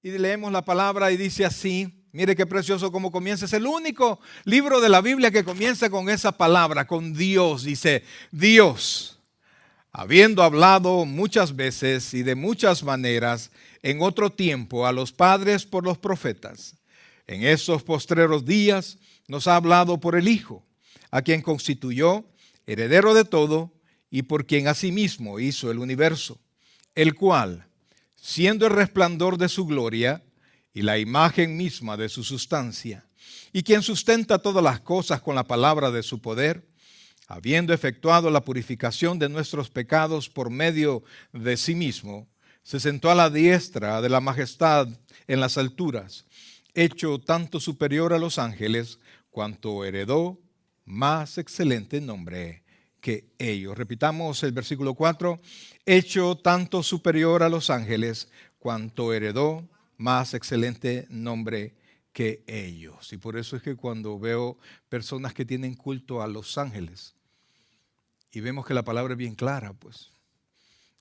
Y leemos la palabra y dice así. Mire qué precioso como comienza. Es el único libro de la Biblia que comienza con esa palabra, con Dios. Dice, Dios, habiendo hablado muchas veces y de muchas maneras en otro tiempo a los padres por los profetas, en estos postreros días nos ha hablado por el Hijo, a quien constituyó heredero de todo y por quien asimismo hizo el universo, el cual, siendo el resplandor de su gloria y la imagen misma de su sustancia, y quien sustenta todas las cosas con la palabra de su poder, habiendo efectuado la purificación de nuestros pecados por medio de sí mismo, se sentó a la diestra de la majestad en las alturas, hecho tanto superior a los ángeles, cuanto heredó más excelente nombre que ellos. Repitamos el versículo 4. Hecho tanto superior a los ángeles, cuanto heredó más excelente nombre que ellos. Y por eso es que cuando veo personas que tienen culto a los ángeles, y vemos que la palabra es bien clara, pues.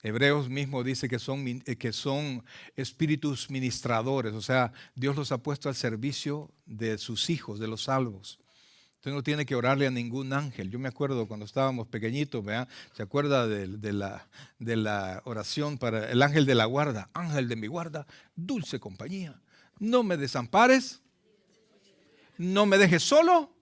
Hebreos mismo dice que son espíritus ministradores, o sea, Dios los ha puesto al servicio de sus hijos, de los salvos. Usted no tiene que orarle a ningún ángel. Yo me acuerdo cuando estábamos pequeñitos, ¿verdad? ¿Se acuerda de la oración para el ángel de la guarda? Ángel de mi guarda, dulce compañía. No me desampares, no me dejes solo,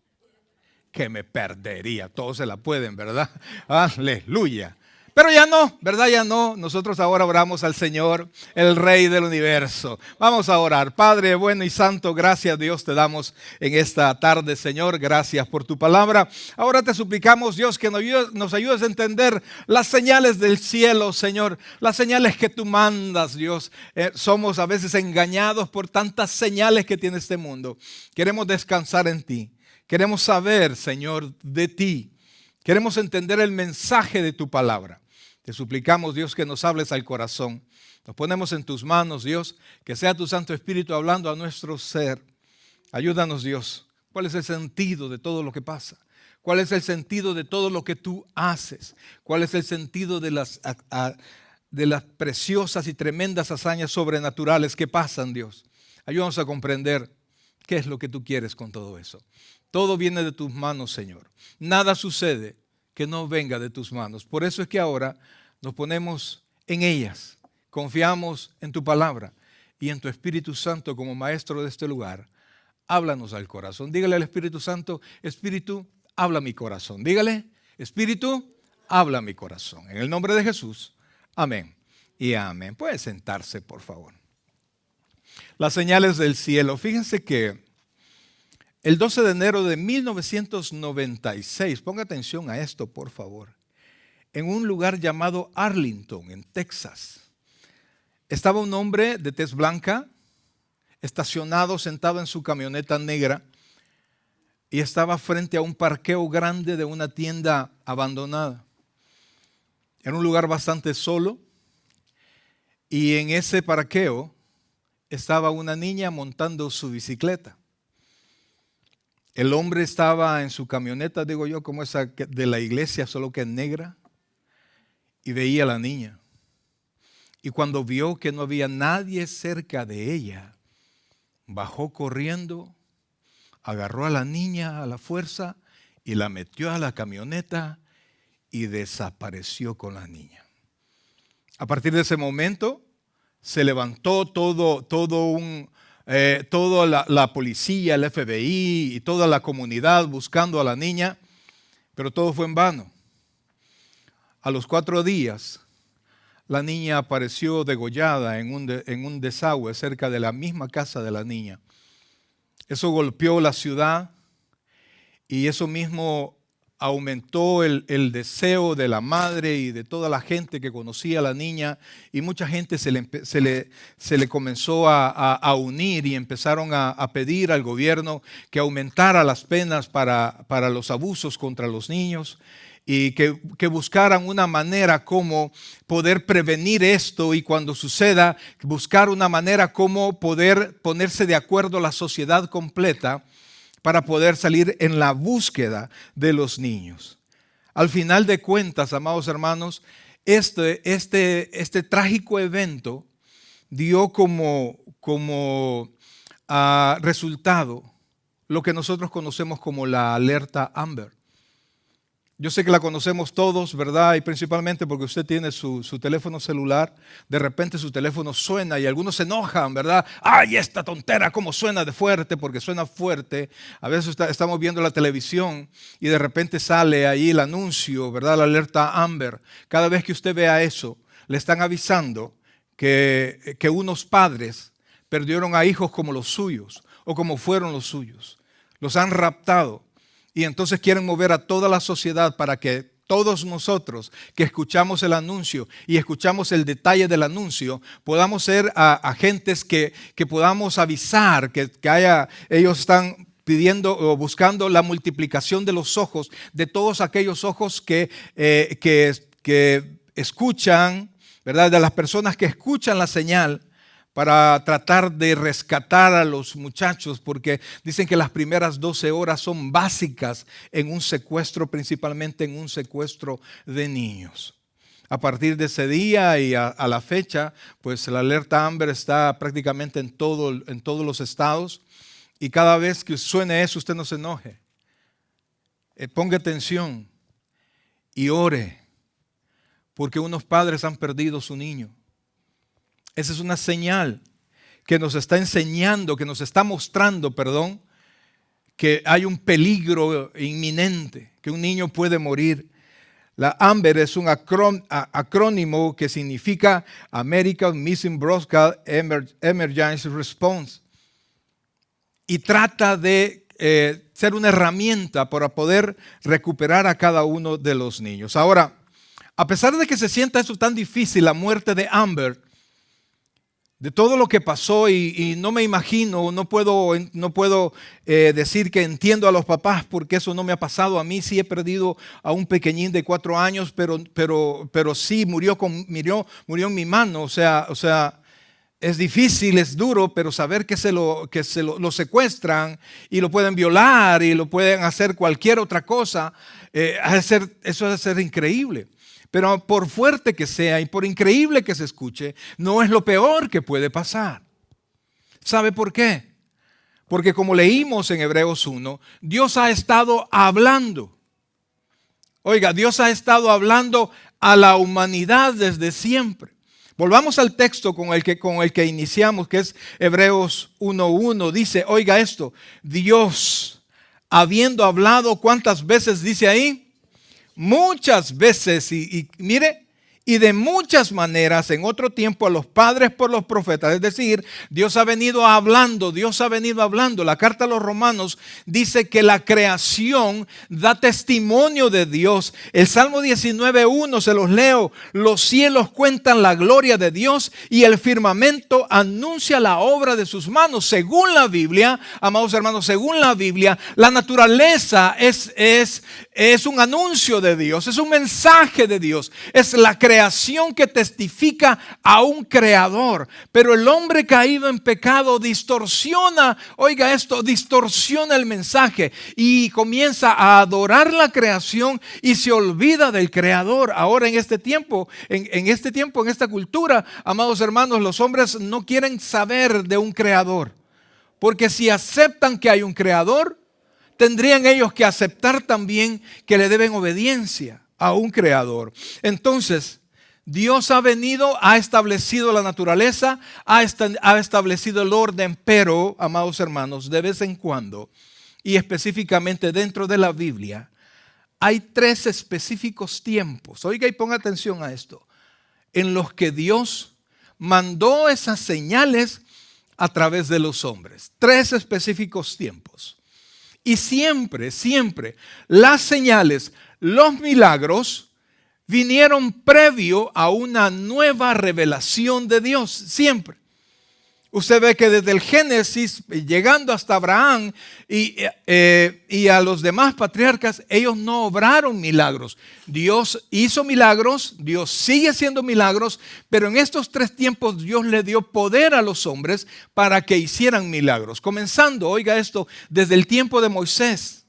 que me perdería. Todos se la pueden, ¿verdad? Aleluya. Pero ya no, ¿verdad? Ya no. Nosotros ahora oramos al Señor, el Rey del universo. Vamos a orar. Padre bueno y santo, gracias Dios te damos en esta tarde, Señor. Gracias por tu palabra. Ahora te suplicamos, Dios, que nos ayudes a entender las señales del cielo, Señor. Las señales que tú mandas, Dios. Somos a veces engañados por tantas señales que tiene este mundo. Queremos descansar en ti. Queremos saber, Señor, de ti. Queremos entender el mensaje de tu palabra. Te suplicamos, Dios, que nos hables al corazón. Nos ponemos en tus manos, Dios, que sea tu Santo Espíritu hablando a nuestro ser. Ayúdanos, Dios. ¿Cuál es el sentido de todo lo que pasa? ¿Cuál es el sentido de todo lo que tú haces? ¿Cuál es el sentido de las preciosas y tremendas hazañas sobrenaturales que pasan, Dios? Ayúdanos a comprender qué es lo que tú quieres con todo eso. Todo viene de tus manos, Señor. Nada sucede que no venga de tus manos. Por eso es que ahora nos ponemos en ellas. Confiamos en tu palabra y en tu Espíritu Santo como maestro de este lugar. Háblanos al corazón. Dígale al Espíritu Santo, Espíritu, habla mi corazón. Dígale, Espíritu, habla mi corazón. En el nombre de Jesús. Amén y amén. Puede sentarse, por favor. Las señales del cielo. Fíjense que el 12 de enero de 1996, ponga atención a esto, por favor, en un lugar llamado Arlington, en Texas, estaba un hombre de tez blanca, estacionado, sentado en su camioneta negra, y estaba frente a un parqueo grande de una tienda abandonada. Era un lugar bastante solo, y en ese parqueo estaba una niña montando su bicicleta. El hombre estaba en su camioneta, digo yo, como esa de la iglesia, solo que negra, y veía a la niña. Y cuando vio que no había nadie cerca de ella, bajó corriendo, agarró a la niña a la fuerza y la metió a la camioneta y desapareció con la niña. A partir de ese momento se levantó toda la policía, el FBI y toda la comunidad buscando a la niña, pero todo fue en vano. A los 4 días, la niña apareció degollada en un desagüe cerca de la misma casa de la niña. Eso golpeó la ciudad y eso mismo aumentó el deseo de la madre y de toda la gente que conocía a la niña, y mucha gente se le comenzó a unir y empezaron a pedir al gobierno que aumentara las penas para los abusos contra los niños y que buscaran una manera como poder prevenir esto, y cuando suceda, buscar una manera como poder ponerse de acuerdo la sociedad completa para poder salir en la búsqueda de los niños. Al final de cuentas, amados hermanos, este trágico evento dio como resultado lo que nosotros conocemos como la alerta Amber. Yo sé que la conocemos todos, ¿verdad? Y principalmente porque usted tiene su teléfono celular. De repente su teléfono suena y algunos se enojan, ¿verdad? ¡Ay, esta tontera! ¿Cómo suena de fuerte? Porque suena fuerte. A veces estamos viendo la televisión y de repente sale ahí el anuncio, ¿verdad? La alerta Amber. Cada vez que usted vea eso, le están avisando que unos padres perdieron a hijos como los suyos o como fueron los suyos. Los han raptado. Y entonces quieren mover a toda la sociedad para que todos nosotros que escuchamos el anuncio y escuchamos el detalle del anuncio, podamos ser agentes que podamos avisar que ellos están pidiendo o buscando la multiplicación de los ojos, de todos aquellos ojos que escuchan, ¿verdad? De las personas que escuchan la señal, para tratar de rescatar a los muchachos, porque dicen que las primeras 12 horas son básicas en un secuestro, principalmente en un secuestro de niños. A partir de ese día y a la fecha, pues la alerta Amber está prácticamente en todos los estados, y cada vez que suene eso, usted no se enoje. Ponga atención y ore, porque unos padres han perdido su niño. Esa es una señal que nos está enseñando, que nos está mostrando, que hay un peligro inminente, que un niño puede morir. La Amber es un acrónimo que significa American Missing Broadcast Emergency Response. Y trata de ser una herramienta para poder recuperar a cada uno de los niños. Ahora, a pesar de que se sienta eso tan difícil, la muerte de Amber, de todo lo que pasó, y no me imagino, no puedo decir que entiendo a los papás porque eso no me ha pasado a mí. Sí he perdido a un pequeñín de 4 años, pero sí murió en mi mano. O sea, es difícil, es duro, pero saber que lo secuestran y lo pueden violar y lo pueden hacer cualquier otra cosa, eso debe ser increíble. Pero por fuerte que sea y por increíble que se escuche, no es lo peor que puede pasar. ¿Sabe por qué? Porque como leímos en Hebreos 1, Dios ha estado hablando. Oiga, Dios ha estado hablando a la humanidad desde siempre. Volvamos al texto con el que iniciamos, que es Hebreos 1:1. Dice, oiga esto, Dios, habiendo hablado, ¿cuántas veces dice ahí? Muchas veces, y mire, y de muchas maneras en otro tiempo a los padres por los profetas. Es decir, Dios ha venido hablando. La carta a los Romanos dice que la creación da testimonio de Dios. El Salmo 19:1 se los leo. Los cielos cuentan la gloria de Dios y el firmamento anuncia la obra de sus manos. Según la Biblia, amados hermanos, según la Biblia, la naturaleza es un anuncio de Dios, es un mensaje de Dios, es la creación que testifica a un creador. Pero el hombre caído en pecado distorsiona, oiga esto, distorsiona el mensaje y comienza a adorar la creación y se olvida del creador. Ahora en este tiempo, en esta cultura, amados hermanos, los hombres no quieren saber de un creador, porque si aceptan que hay un creador, tendrían ellos que aceptar también que le deben obediencia a un creador. Entonces, Dios ha establecido la naturaleza, ha establecido el orden, pero, amados hermanos, de vez en cuando, y específicamente dentro de la Biblia, hay 3 específicos tiempos. Oiga y ponga atención a esto, en los que Dios mandó esas señales a través de los hombres. 3 específicos tiempos. Y siempre las señales, los milagros vinieron previo a una nueva revelación de Dios. Siempre. Usted ve que desde el Génesis, llegando hasta Abraham y a los demás patriarcas, ellos no obraron milagros. Dios hizo milagros, Dios sigue haciendo milagros, pero en estos 3 tiempos Dios le dio poder a los hombres para que hicieran milagros. Comenzando, oiga esto, desde el tiempo de Moisés.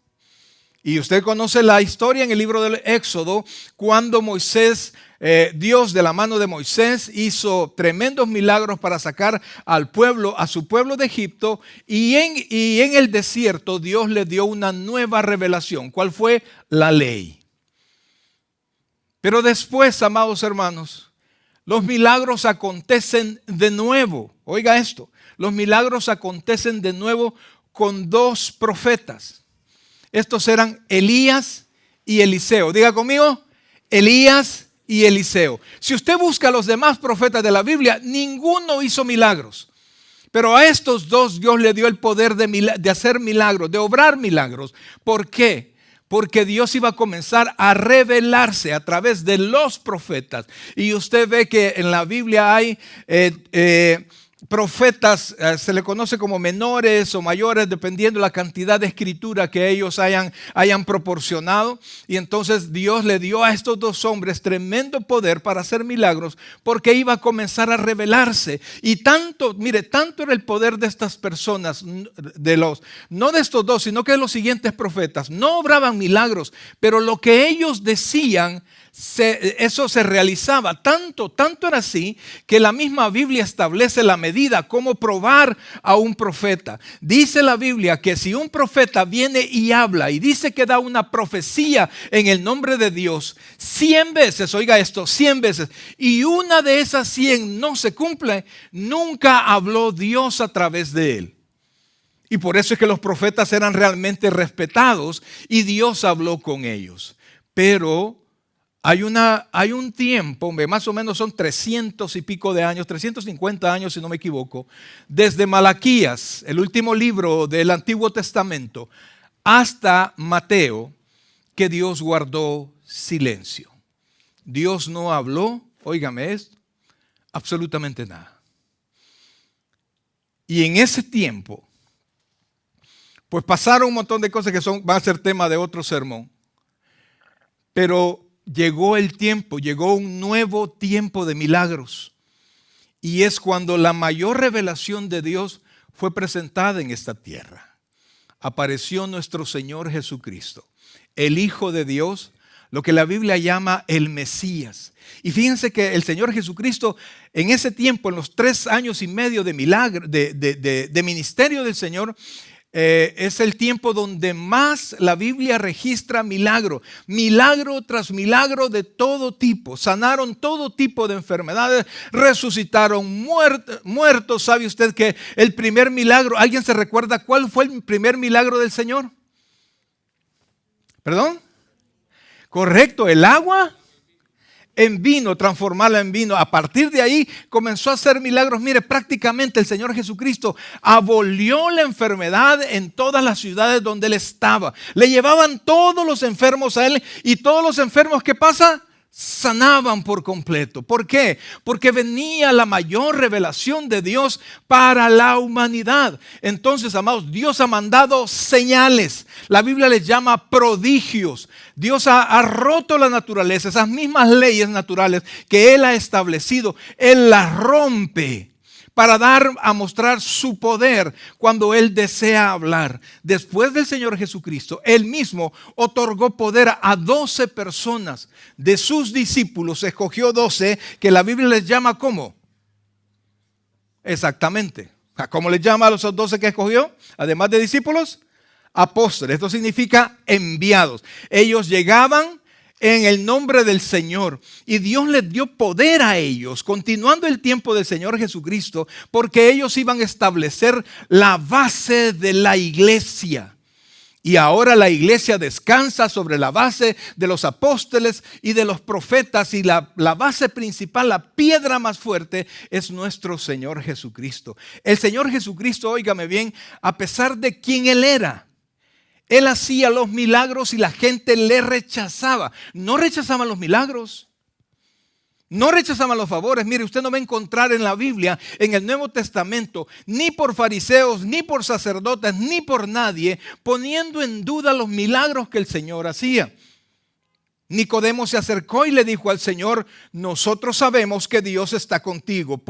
Y usted conoce la historia en el libro del Éxodo, cuando Dios de la mano de Moisés hizo tremendos milagros para sacar al pueblo, a su pueblo de Egipto, y en el desierto Dios le dio una nueva revelación. ¿Cuál fue? La ley. Pero después, amados hermanos, los milagros acontecen de nuevo. Oiga esto, los milagros acontecen de nuevo con dos profetas. Estos eran Elías y Eliseo. Diga conmigo, Elías y Eliseo. Si usted busca a los demás profetas de la Biblia, ninguno hizo milagros. Pero a estos dos Dios le dio el poder de hacer milagros, de obrar milagros. ¿Por qué? Porque Dios iba a comenzar a revelarse a través de los profetas. Y usted ve que en la Biblia hay profetas, se le conoce como menores o mayores, dependiendo de la cantidad de escritura que ellos hayan proporcionado. Y entonces Dios le dio a estos dos hombres tremendo poder para hacer milagros, porque iba a comenzar a revelarse. Y tanto era el poder de estas personas, no de estos dos, sino que de los siguientes profetas. No obraban milagros, pero lo que ellos decían, eso se realizaba. Tanto era así que la misma Biblia establece la medida cómo probar a un profeta. Dice la Biblia que si un profeta viene y habla y dice que da una profecía en el nombre de Dios 100 veces, oiga esto, 100 veces, y una de esas 100 no se cumple, nunca habló Dios a través de él. Y por eso es que los profetas eran realmente respetados y Dios habló con ellos. Pero hay un tiempo, más o menos son 300 y pico de años, 350 años si no me equivoco, desde Malaquías, el último libro del Antiguo Testamento, hasta Mateo, que Dios guardó silencio. Dios no habló, óigame esto, absolutamente nada. Y en ese tiempo, pues pasaron un montón de cosas que van a ser tema de otro sermón, pero llegó un nuevo tiempo de milagros. Y es cuando la mayor revelación de Dios fue presentada en esta tierra. Apareció nuestro Señor Jesucristo, el Hijo de Dios, lo que la Biblia llama el Mesías. Y fíjense que el Señor Jesucristo en ese tiempo, en los 3 años y medio de milagro, de ministerio del Señor, es el tiempo donde más la Biblia registra milagro tras milagro de todo tipo. Sanaron todo tipo de enfermedades, resucitaron muertos. ¿Sabe usted que el primer milagro, alguien se recuerda cuál fue el primer milagro del Señor? ¿Perdón? Correcto, el agua en vino, transformarla en vino. A partir de ahí comenzó a hacer milagros. Mire, prácticamente el Señor Jesucristo abolió la enfermedad en todas las ciudades donde Él estaba. Le llevaban todos los enfermos a Él y todos los enfermos, ¿qué pasa? Sanaban por completo. ¿Por qué? Porque venía la mayor revelación de Dios para la humanidad. Entonces, amados, Dios ha mandado señales. La Biblia les llama prodigios. Dios ha roto la naturaleza, esas mismas leyes naturales que Él ha establecido. Él las rompe para dar a mostrar su poder cuando Él desea hablar. Después del Señor Jesucristo, Él mismo otorgó poder a 12 personas. De sus discípulos escogió 12, que la Biblia les llama ¿cómo? Exactamente. ¿Cómo les llama a los 12 que escogió? Además de discípulos, apóstoles. Esto significa enviados. Ellos llegaban en el nombre del Señor y Dios les dio poder a ellos, continuando el tiempo del Señor Jesucristo, porque ellos iban a establecer la base de la iglesia. Y ahora la iglesia descansa sobre la base de los apóstoles y de los profetas, y la base principal, la piedra más fuerte, es nuestro Señor Jesucristo. El Señor Jesucristo, óigame bien, a pesar de quién Él era, Él hacía los milagros y la gente le rechazaba. No rechazaban los milagros, no rechazaban los favores. Mire, usted no va a encontrar en la Biblia, en el Nuevo Testamento, ni por fariseos, ni por sacerdotes, ni por nadie, poniendo en duda los milagros que el Señor hacía. Nicodemo se acercó y le dijo al Señor: nosotros sabemos que Dios está contigo,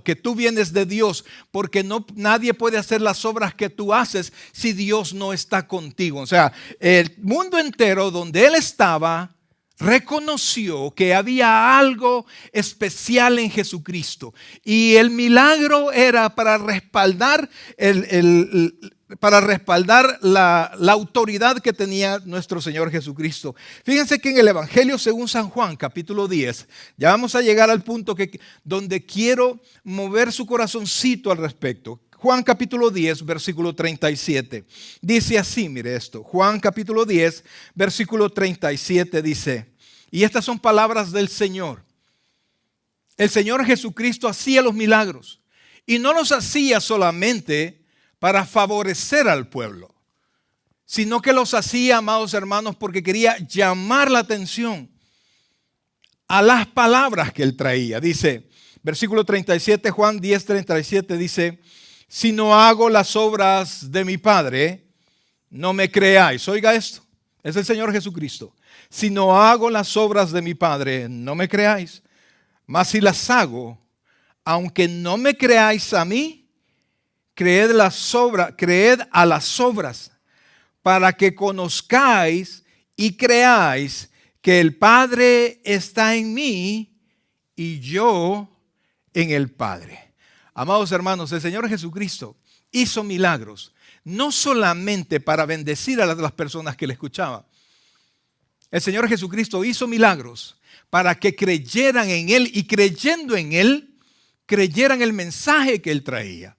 que tú vienes de Dios, porque nadie puede hacer las obras que tú haces si Dios no está contigo. O sea, el mundo entero donde él estaba reconoció que había algo especial en Jesucristo, y el milagro era para respaldar la autoridad que tenía nuestro Señor Jesucristo. Fíjense que en el Evangelio según San Juan, capítulo 10, ya vamos a llegar al punto donde quiero mover su corazoncito al respecto. Juan capítulo 10, versículo 37. Dice así, mire esto. Juan capítulo 10, versículo 37 dice, y estas son palabras del Señor. El Señor Jesucristo hacía los milagros, y no los hacía solamente para favorecer al pueblo, sino que los hacía, amados hermanos, porque quería llamar la atención a las palabras que él traía. Dice, versículo 37, Juan 10, 37 dice, si no hago las obras de mi Padre, no me creáis. Oiga esto, es el Señor Jesucristo. Si no hago las obras de mi Padre, no me creáis. Mas si las hago, aunque no me creáis a mí, creed a las obras, para que conozcáis y creáis que el Padre está en mí y yo en el Padre. Amados hermanos, el Señor Jesucristo hizo milagros, no solamente para bendecir a las personas que le escuchaban. El Señor Jesucristo hizo milagros para que creyeran en Él, y creyendo en Él, creyeran el mensaje que Él traía.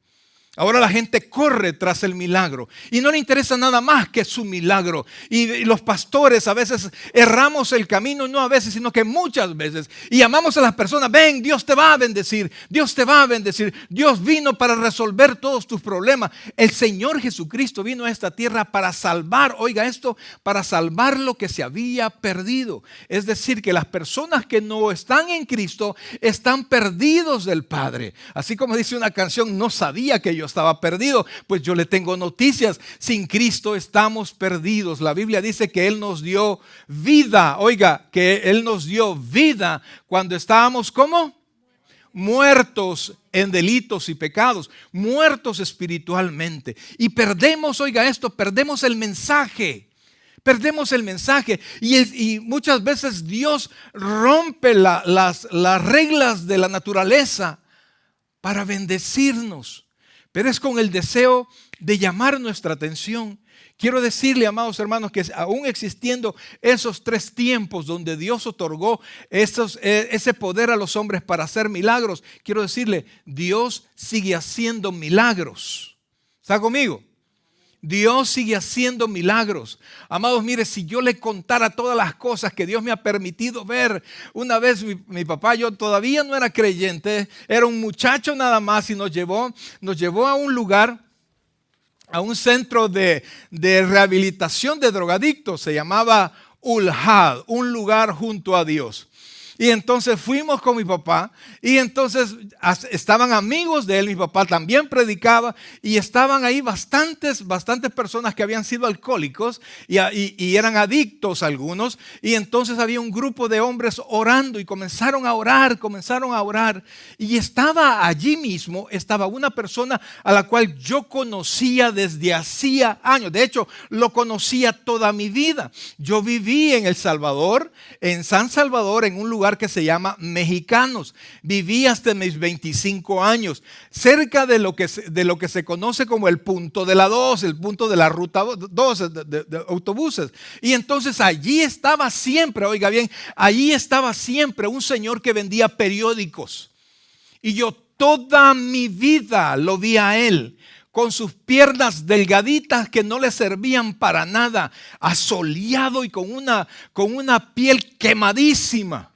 Ahora la gente corre tras el milagro y no le interesa nada más que su milagro. Y los pastores a veces erramos el camino, no a veces, sino que muchas veces. Y llamamos a las personas: ven, Dios te va a bendecir, Dios te va a bendecir. Dios vino para resolver todos tus problemas. El Señor Jesucristo vino a esta tierra para salvar, oiga esto, para salvar lo que se había perdido. Es decir, que las personas que no están en Cristo están perdidos del Padre. Así como dice una canción: no sabía que yo estaba perdido. Pues yo le tengo noticias: sin Cristo estamos perdidos. La Biblia dice que Él nos dio vida. Oiga, que Él nos dio vida cuando estábamos ¿cómo? Muertos en delitos y pecados, muertos espiritualmente. Y perdemos, oiga esto, perdemos el mensaje. Perdemos el mensaje y muchas veces Dios rompe las reglas de la naturaleza para bendecirnos. Pero es con el deseo de llamar nuestra atención. Quiero decirle, amados hermanos, que aún existiendo esos 3 tiempos donde Dios otorgó ese poder a los hombres para hacer milagros, quiero decirle, Dios sigue haciendo milagros. ¿Está conmigo? Dios sigue haciendo milagros. Amados, mire, si yo le contara todas las cosas que Dios me ha permitido ver. Una vez mi papá, yo todavía no era creyente, era un muchacho nada más, y nos llevó a un lugar, a un centro de rehabilitación de drogadictos. Se llamaba Ulhad, un lugar junto a Dios. Y entonces fuimos con mi papá, y entonces estaban amigos de él. Mi papá también predicaba, y estaban ahí bastantes personas que habían sido alcohólicos y eran adictos algunos. Y entonces había un grupo de hombres orando, y comenzaron a orar. Y estaba allí mismo, estaba una persona a la cual yo conocía desde hacía años. De hecho, lo conocía toda mi vida. Yo viví en El Salvador, en San Salvador, en un lugar que se llama Mexicanos. Viví hasta mis 25 años, cerca de lo que se conoce como el punto de la 2, el punto de la ruta 2 de autobuses. Y entonces allí estaba siempre, oiga bien, allí estaba siempre un señor que vendía periódicos. Y yo toda mi vida lo vi a él, con sus piernas delgaditas que no le servían para nada, asoleado y con una piel quemadísima.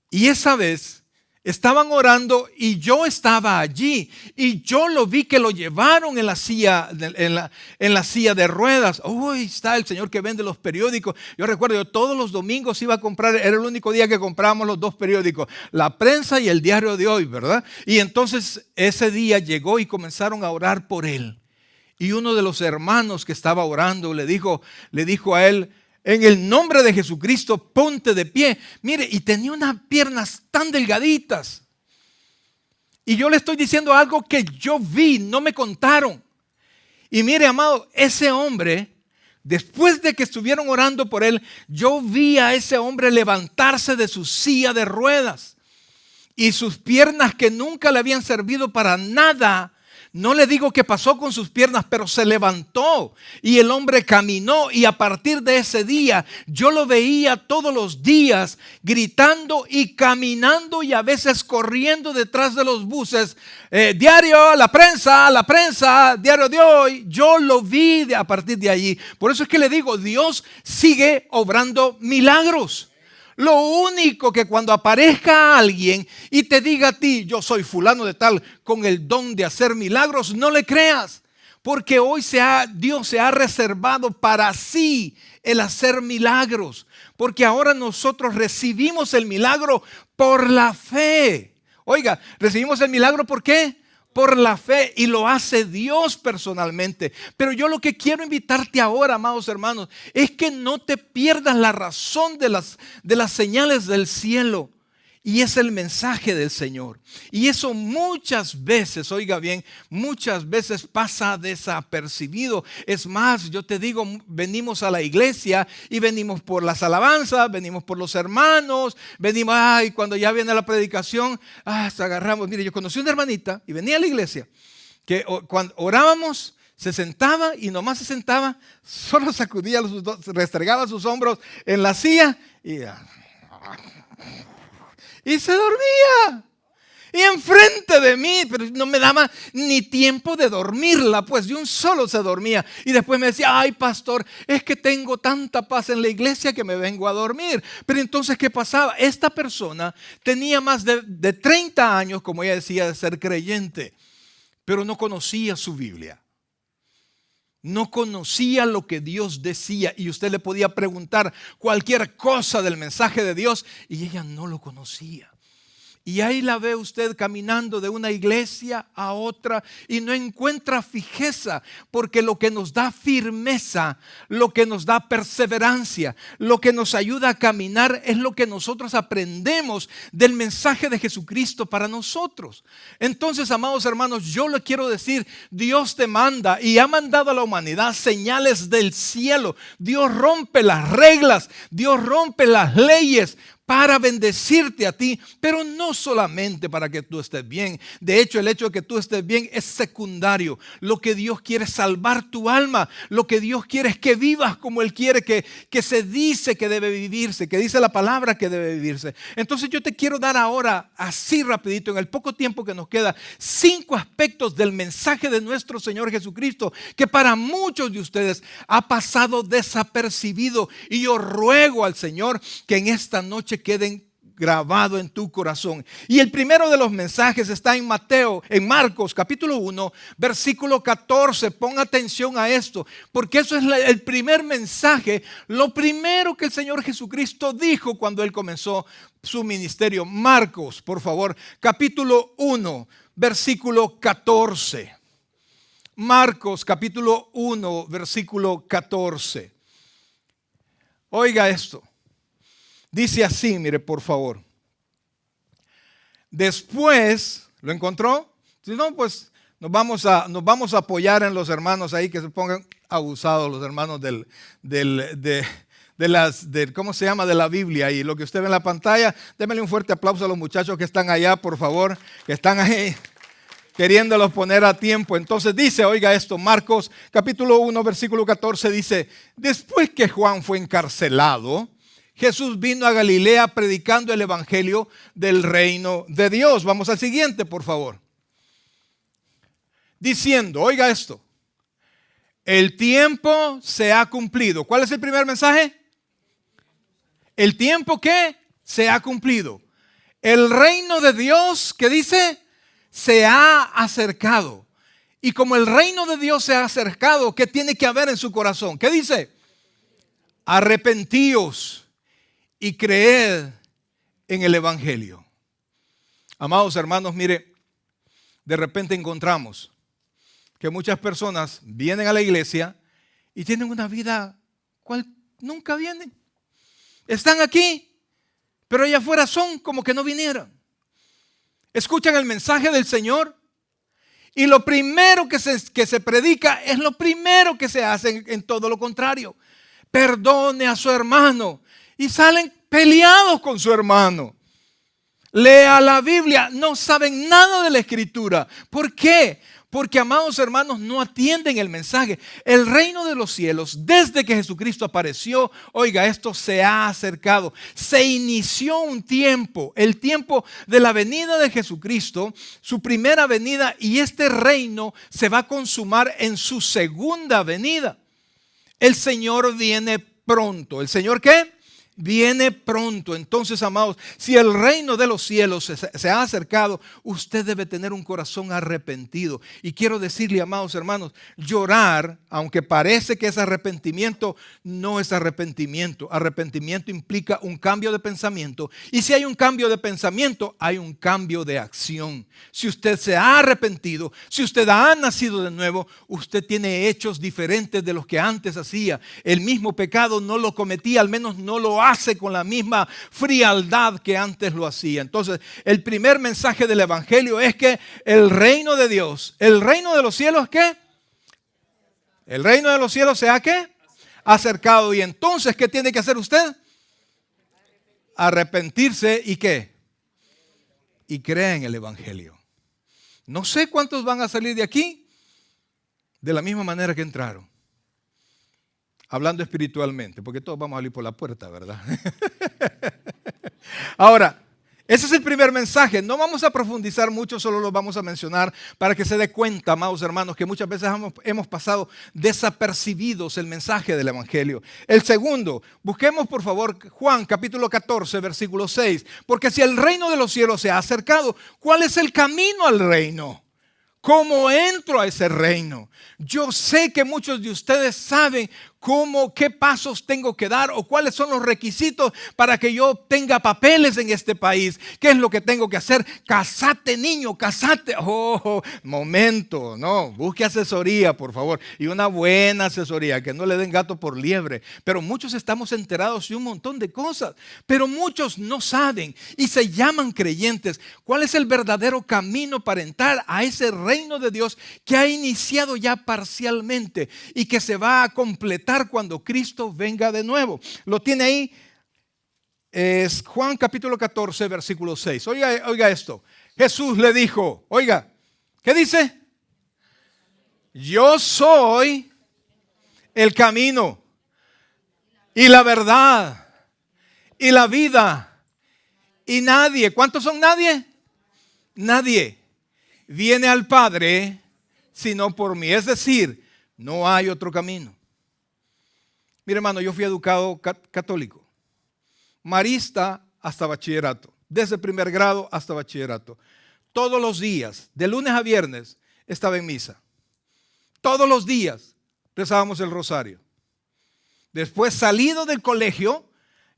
Y esa vez estaban orando y yo estaba allí, y yo lo vi que lo llevaron en la silla de ruedas. Ahí está el señor que vende los periódicos. Yo recuerdo, yo todos los domingos iba a comprar, era el único día que comprábamos los 2 periódicos, La Prensa y El Diario de Hoy, ¿verdad? Y entonces ese día llegó y comenzaron a orar por él. Y uno de los hermanos que estaba orando le dijo a él: En el nombre de Jesucristo, ponte de pie. Mire, y tenía unas piernas tan delgaditas. Y yo le estoy diciendo algo que yo vi, no me contaron. Y mire, amado, ese hombre, después de que estuvieron orando por él, yo vi a ese hombre levantarse de su silla de ruedas. Y sus piernas, que nunca le habían servido para nada, no le digo qué pasó con sus piernas, pero se levantó y el hombre caminó. Y a partir de ese día yo lo veía todos los días gritando y caminando y a veces corriendo detrás de los buses. Diario, la prensa, diario de hoy. Yo lo vi a partir de allí. Por eso es que le digo, Dios sigue obrando milagros. Lo único que cuando aparezca alguien y te diga a ti, yo soy fulano de tal, con el don de hacer milagros, no le creas. Porque hoy Dios se ha reservado para sí el hacer milagros. Porque ahora nosotros recibimos el milagro por la fe. Oiga, recibimos el milagro ¿por qué? Por la fe, y lo hace Dios personalmente. Pero yo lo que quiero invitarte ahora, amados hermanos, es que no te pierdas la razón de las señales del cielo. Y es el mensaje del Señor. Y eso muchas veces, oiga bien, muchas veces pasa desapercibido. Es más, yo te digo, venimos a la iglesia y venimos por las alabanzas, venimos por los hermanos, venimos, cuando ya viene la predicación, hasta agarramos. Mire, yo conocí una hermanita y venía a la iglesia, que cuando orábamos, se sentaba y nomás se sentaba, solo sacudía, restregaba sus hombros en la silla y se dormía. Y enfrente de mí, pero no me daba ni tiempo de dormirla, pues de un solo se dormía. Y después me decía, ay pastor, es que tengo tanta paz en la iglesia que me vengo a dormir. Pero entonces, ¿qué pasaba? Esta persona tenía más de 30 años, como ella decía, de ser creyente, pero no conocía su Biblia. No conocía lo que Dios decía y usted le podía preguntar cualquier cosa del mensaje de Dios y ella no lo conocía. Y ahí la ve usted caminando de una iglesia a otra y no encuentra fijeza, porque lo que nos da firmeza, lo que nos da perseverancia, lo que nos ayuda a caminar es lo que nosotros aprendemos del mensaje de Jesucristo para nosotros. Entonces, amados hermanos, yo le quiero decir, Dios te manda y ha mandado a la humanidad señales del cielo. Dios rompe las reglas, Dios rompe las leyes para bendecirte a ti, pero no solamente para que tú estés bien. De hecho, el hecho de que tú estés bien es secundario. Lo que Dios quiere es salvar tu alma. Lo que Dios quiere es que vivas como Él quiere, que se dice que debe vivirse, que dice la palabra que debe vivirse. Entonces yo te quiero dar ahora, así rapidito, en el poco tiempo que nos queda, 5 aspectos del mensaje de nuestro Señor Jesucristo, que para muchos de ustedes ha pasado desapercibido. Y yo ruego al Señor que en esta noche queden grabado en tu corazón. Y el primero de los mensajes está en Marcos capítulo 1 versículo 14. Pon atención a esto, porque eso es el primer mensaje, lo primero que el Señor Jesucristo dijo cuando Él comenzó su ministerio. Marcos, por favor, capítulo 1 versículo 14. Marcos capítulo 1 versículo 14. Oiga esto. Dice así, mire por favor. Después, ¿lo encontró? Si no, pues nos vamos a apoyar en los hermanos ahí que se pongan abusados, los hermanos ¿cómo se llama? De la Biblia. Y lo que usted ve en la pantalla, démele un fuerte aplauso a los muchachos que están allá, por favor, que están ahí queriéndolos poner a tiempo. Entonces dice, oiga esto, Marcos capítulo 1 versículo 14 dice, después que Juan fue encarcelado, Jesús vino a Galilea predicando el evangelio del reino de Dios. Vamos al siguiente, por favor. Diciendo, oiga esto, el tiempo se ha cumplido. ¿Cuál es el primer mensaje? El tiempo que se ha cumplido. El reino de Dios, ¿qué dice? Se ha acercado. Y como el reino de Dios se ha acercado, ¿qué tiene que haber en su corazón? ¿Qué dice? Arrepentíos y creed en el evangelio. Amados hermanos, mire, de repente encontramos que muchas personas vienen a la iglesia y tienen una vida nunca vienen. Están aquí, pero allá afuera son como que no vinieran. Escuchan el mensaje del Señor y lo primero que se predica es lo primero que se hace en todo lo contrario. Perdone a su hermano y salen peleados con su hermano. Lea la Biblia, no saben nada de la Escritura. ¿Por qué? Porque, amados hermanos, no atienden el mensaje. El reino de los cielos, desde que Jesucristo apareció, oiga, esto se ha acercado. Se inició un tiempo, el tiempo de la venida de Jesucristo, su primera venida, y este reino se va a consumar en su segunda venida. El Señor viene pronto. ¿El Señor qué? Viene pronto. Entonces, amados, si el reino de los cielos se ha acercado, usted debe tener un corazón arrepentido. Y quiero decirle, amados hermanos, llorar, aunque parece que es arrepentimiento, no es arrepentimiento. Arrepentimiento implica un cambio de pensamiento. Y si hay un cambio de pensamiento, hay un cambio de acción. Si usted se ha arrepentido, si usted ha nacido de nuevo, usted tiene hechos diferentes de los que antes hacía. El mismo pecado no lo cometía, al menos no lo hace con la misma frialdad que antes lo hacía. Entonces, el primer mensaje del Evangelio es que el reino de Dios, el reino de los cielos, ¿qué? El reino de los cielos se ha ¿qué? Acercado. Y entonces, ¿qué tiene que hacer usted? Arrepentirse y ¿qué? Y crea en el Evangelio. No sé cuántos van a salir de aquí de la misma manera que entraron. Hablando espiritualmente, porque todos vamos a salir por la puerta, ¿verdad? Ahora, ese es el primer mensaje. No vamos a profundizar mucho, solo lo vamos a mencionar para que se dé cuenta, amados hermanos, que muchas veces hemos pasado desapercibidos el mensaje del Evangelio. El segundo, busquemos por favor Juan capítulo 14, versículo 6. Porque si el reino de los cielos se ha acercado, ¿cuál es el camino al reino? ¿Cómo entro a ese reino? Yo sé que muchos de ustedes saben qué pasos tengo que dar o cuáles son los requisitos para que yo obtenga papeles en este país. ¿Qué es lo que tengo que hacer? Casate, niño, casate. Oh, momento, no, busque asesoría, por favor. Y una buena asesoría, que no le den gato por liebre. Pero muchos estamos enterados de un montón de cosas. Pero muchos no saben y se llaman creyentes. ¿Cuál es el verdadero camino para entrar a ese reino de Dios que ha iniciado ya parcialmente y que se va a completar cuando Cristo venga de nuevo? Lo tiene ahí, es Juan capítulo 14, versículo 6. Oiga esto. Jesús le dijo, oiga, ¿qué dice? Yo soy el camino y la verdad y la vida. Y nadie, ¿cuántos son nadie? Nadie viene al Padre sino por mí. Es decir, no hay otro camino. Mire, hermano, yo fui educado católico, marista hasta bachillerato, desde primer grado hasta bachillerato. Todos los días, de lunes a viernes, estaba en misa. Todos los días rezábamos el rosario. Después, salido del colegio,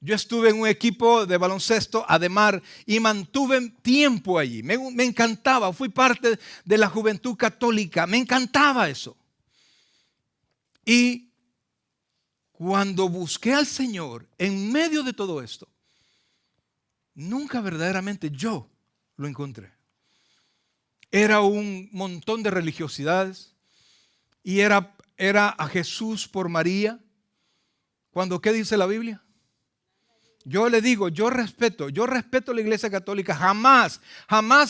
yo estuve en un equipo de baloncesto, Ademar, y mantuve tiempo allí. Me encantaba, fui parte de la juventud católica, me encantaba eso. Y cuando busqué al Señor en medio de todo esto, nunca verdaderamente yo lo encontré. Era un montón de religiosidades y era a Jesús por María. Cuando, ¿qué dice la Biblia? Yo le digo, yo respeto la iglesia católica. Jamás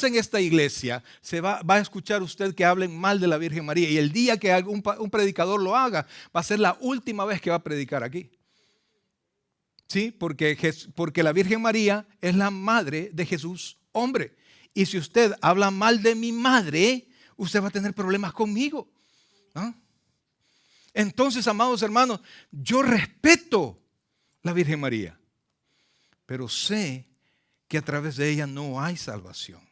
en esta iglesia se va a escuchar usted que hablen mal de la Virgen María. Y el día que un predicador lo haga, va a ser la última vez que va a predicar aquí. ¿Sí? Porque la Virgen María es la madre de Jesús, hombre. Y si usted habla mal de mi madre, usted va a tener problemas conmigo. ¿Ah? Entonces, amados hermanos, yo respeto la Virgen María. Pero sé que a través de ella no hay salvación.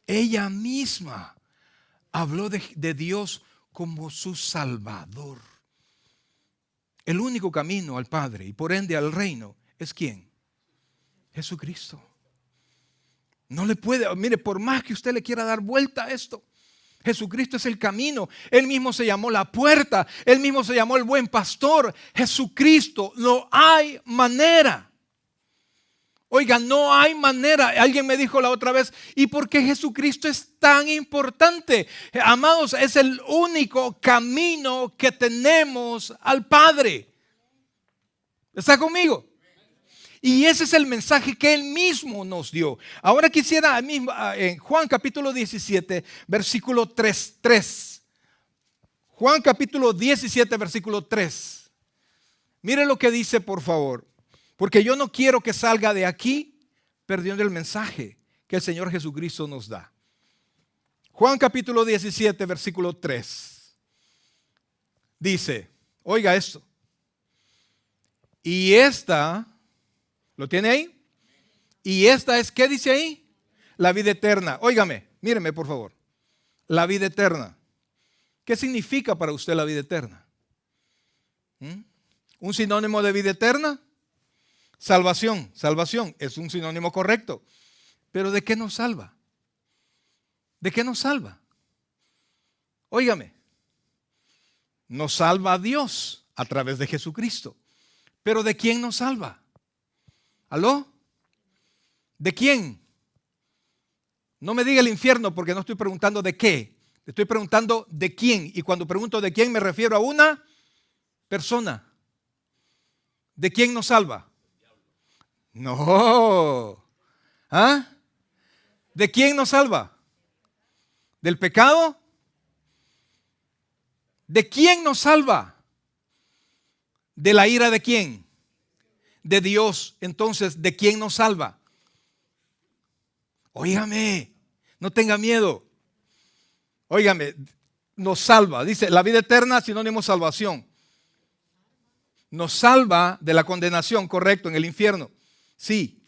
Ella misma habló de Dios como su Salvador. El único camino al Padre y por ende al reino es ¿quién? Jesucristo. No le puede, mire, por más que usted le quiera dar vuelta a esto, Jesucristo es el camino. Él mismo se llamó la puerta. Él mismo se llamó el buen pastor. Jesucristo, no hay manera. Oiga, no hay manera. Alguien me dijo la otra vez, ¿y por qué Jesucristo es tan importante? Amados, es el único camino que tenemos al Padre. ¿Está conmigo? Y ese es el mensaje que Él mismo nos dio. Ahora quisiera en Juan capítulo 17, versículo 3. Juan capítulo 17, versículo 3. Mire lo que dice, por favor. Porque yo no quiero que salga de aquí perdiendo el mensaje que el Señor Jesucristo nos da. Juan capítulo 17, versículo 3. Dice, oiga esto. Y esta, ¿lo tiene ahí? Y esta es, ¿qué dice ahí? La vida eterna. Óigame, míreme por favor. La vida eterna. ¿Qué significa para usted la vida eterna? ¿Un sinónimo de vida eterna? Salvación, salvación es un sinónimo correcto. Pero ¿de qué nos salva? ¿De qué nos salva? Óigame, nos salva a Dios a través de Jesucristo. Pero ¿de quién nos salva? ¿Aló? ¿De quién? No me diga el infierno porque no estoy preguntando de qué. Estoy preguntando de quién. Y cuando pregunto de quién me refiero a una persona. ¿De quién nos salva? No. ¿Ah? ¿De quién nos salva? ¿Del pecado? ¿De quién nos salva? ¿De la ira de quién? De Dios. Entonces, ¿de quién nos salva? Óigame, no tenga miedo. Óigame, nos salva. Dice, la vida eterna, sinónimo salvación. Nos salva de la condenación, correcto, en el infierno. Sí,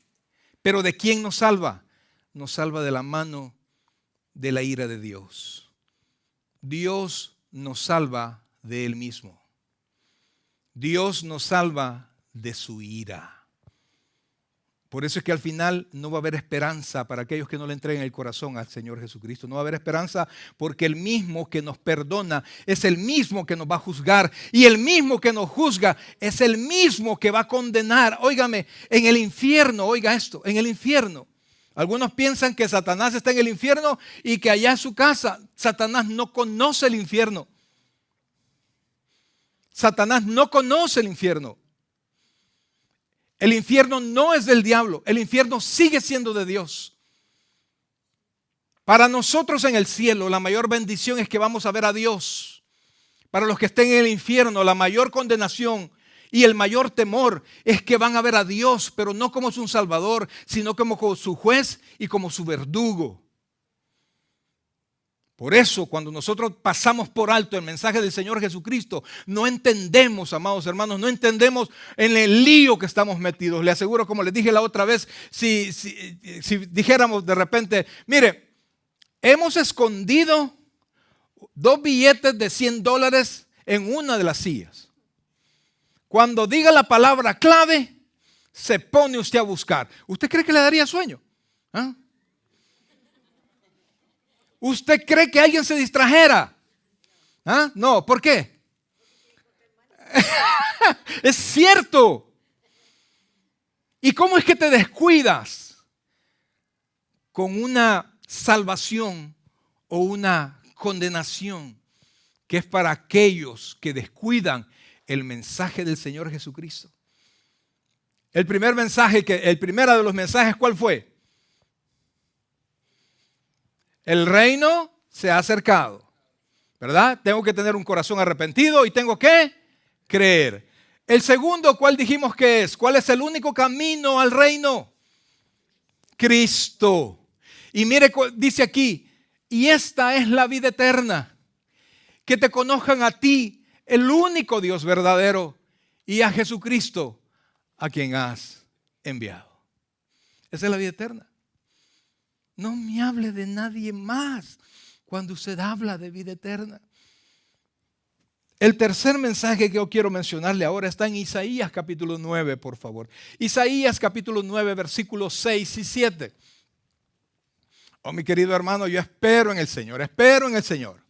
pero ¿de quién nos salva? Nos salva de la mano de la ira de Dios. Dios nos salva de Él mismo. Dios nos salva de su ira. Por eso es que al final no va a haber esperanza para aquellos que no le entreguen el corazón al Señor Jesucristo. No va a haber esperanza porque el mismo que nos perdona es el mismo que nos va a juzgar. Y el mismo que nos juzga es el mismo que va a condenar. Óigame, en el infierno, oiga esto, en el infierno. Algunos piensan que Satanás está en el infierno y que allá en su casa. Satanás no conoce el infierno. Satanás no conoce el infierno. El infierno no es del diablo, el infierno sigue siendo de Dios. Para nosotros en el cielo la mayor bendición es que vamos a ver a Dios. Para los que estén en el infierno la mayor condenación y el mayor temor es que van a ver a Dios, pero no como su Salvador, sino como su juez y como su verdugo. Por eso, cuando nosotros pasamos por alto el mensaje del Señor Jesucristo, no entendemos, amados hermanos, no entendemos en el lío que estamos metidos. Le aseguro, como les dije la otra vez, si dijéramos de repente, mire, hemos escondido 2 billetes de $100 en una de las sillas. Cuando diga la palabra clave, se pone usted a buscar. ¿Usted cree que le daría sueño? ¿Ah? ¿Usted cree que alguien se distrajera? ¿Ah? No, ¿por qué? Es cierto. ¿Y cómo es que te descuidas con una salvación o una condenación que es para aquellos que descuidan el mensaje del Señor Jesucristo? El primero de los mensajes, ¿cuál fue? El reino se ha acercado, ¿verdad? Tengo que tener un corazón arrepentido y tengo que creer. El segundo, ¿cuál dijimos que es? ¿Cuál es el único camino al reino? Cristo. Y mire, dice aquí, y esta es la vida eterna, que te conozcan a ti, el único Dios verdadero, y a Jesucristo, a quien has enviado. Esa es la vida eterna. No me hable de nadie más cuando usted habla de vida eterna. El tercer mensaje que yo quiero mencionarle ahora está en Isaías capítulo 9, por favor. Isaías capítulo 9, versículos 6 y 7. Oh, mi querido hermano, yo espero en el Señor, espero en el Señor.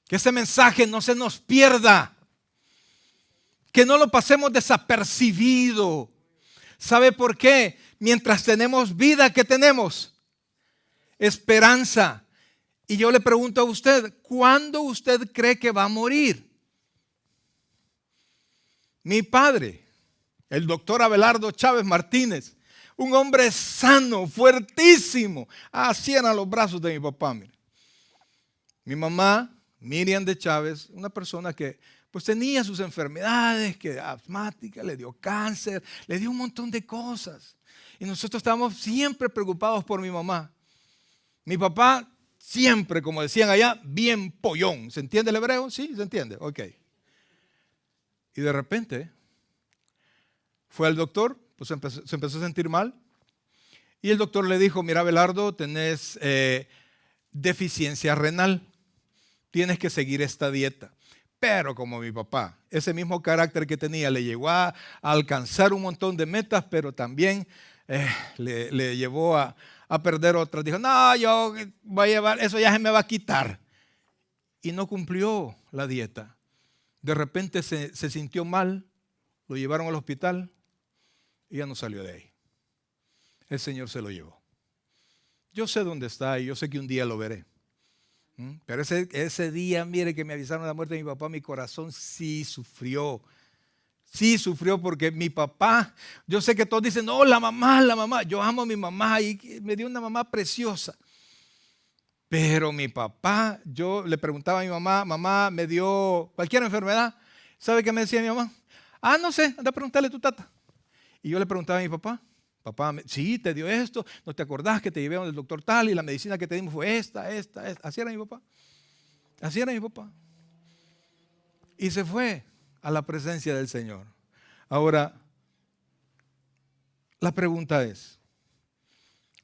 Que ese mensaje no se nos pierda. Que no lo pasemos desapercibido. ¿Sabe por qué? Mientras tenemos vida, ¿qué tenemos? Esperanza. Y yo le pregunto a usted, ¿cuándo usted cree que va a morir? Mi padre, el doctor Abelardo Chávez Martínez, un hombre sano, fuertísimo. Así eran los brazos de mi papá. Mire. Mi mamá, Miriam de Chávez, una persona que pues tenía sus enfermedades, que era asmática, le dio cáncer, le dio un montón de cosas. Y nosotros estábamos siempre preocupados por mi mamá. Mi papá siempre, como decían allá, bien pollón. ¿Se entiende el hebreo? Sí, se entiende. Ok. Y de repente fue al doctor, pues se empezó a sentir mal. Y el doctor le dijo, mira Abelardo, tenés deficiencia renal. Tienes que seguir esta dieta. Pero como mi papá, ese mismo carácter que tenía, le llegó a alcanzar un montón de metas, pero también le llevó a perder otras. Dijo, no, yo voy a llevar, eso ya se me va a quitar. Y no cumplió la dieta. De repente se sintió mal, lo llevaron al hospital y ya no salió de ahí. El Señor se lo llevó. Yo sé dónde está y yo sé que un día lo veré. Pero ese día, mire, que me avisaron de la muerte de mi papá, mi corazón sí sufrió. Sí sufrió porque mi papá, yo sé que todos dicen, no, la mamá. Yo amo a mi mamá y me dio una mamá preciosa. Pero mi papá, yo le preguntaba a mi mamá, me dio cualquier enfermedad. ¿Sabe qué me decía mi mamá? Ah, no sé, anda a preguntarle a tu tata. Y yo le preguntaba a mi papá, sí, te dio esto, ¿no te acordás que te llevé al doctor tal y la medicina que te dimos fue esta? Así era mi papá. Así era mi papá. Y se fue a la presencia del Señor. Ahora, la pregunta es,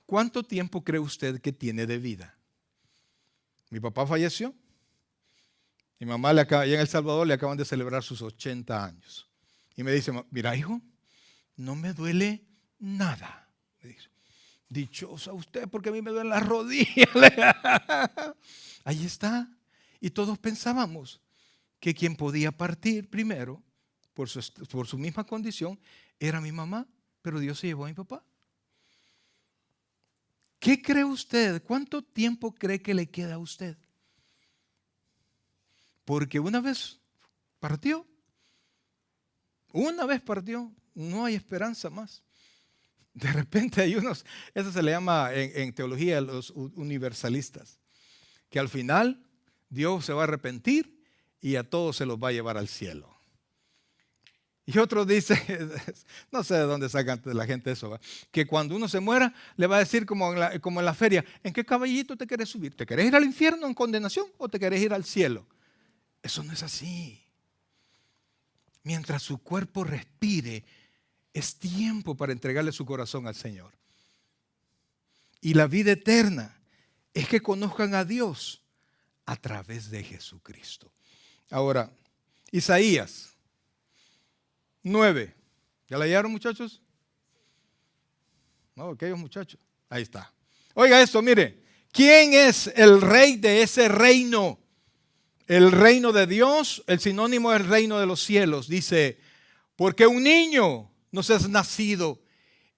¿cuánto tiempo cree usted que tiene de vida? Mi papá falleció. Mi mamá allá en El Salvador le acaban de celebrar sus 80 años. Y me dice, mira hijo, no me duele nada. Me dice, dichosa usted porque a mí me duelen las rodillas. Ahí está. Y todos pensábamos que quien podía partir primero por su misma condición era mi mamá, pero Dios se llevó a mi papá. ¿Qué cree usted? ¿Cuánto tiempo cree que le queda a usted? Porque una vez partió, no hay esperanza más. De repente hay unos, eso se le llama en teología los universalistas, que al final Dios se va a arrepentir y a todos se los va a llevar al cielo. Y otros dicen, no sé de dónde sacan la gente eso, ¿va? Que cuando uno se muera le va a decir como en la feria, ¿en qué caballito te querés subir? ¿Te querés ir al infierno en condenación o te querés ir al cielo? Eso no es así. Mientras su cuerpo respire, es tiempo para entregarle su corazón al Señor. Y la vida eterna es que conozcan a Dios a través de Jesucristo. Ahora, Isaías 9. ¿Ya la hallaron, muchachos? No, aquellos muchachos. Ahí está. Oiga esto, mire. ¿Quién es el rey de ese reino? El reino de Dios, el sinónimo es el reino de los cielos. Dice, porque un niño nos es nacido,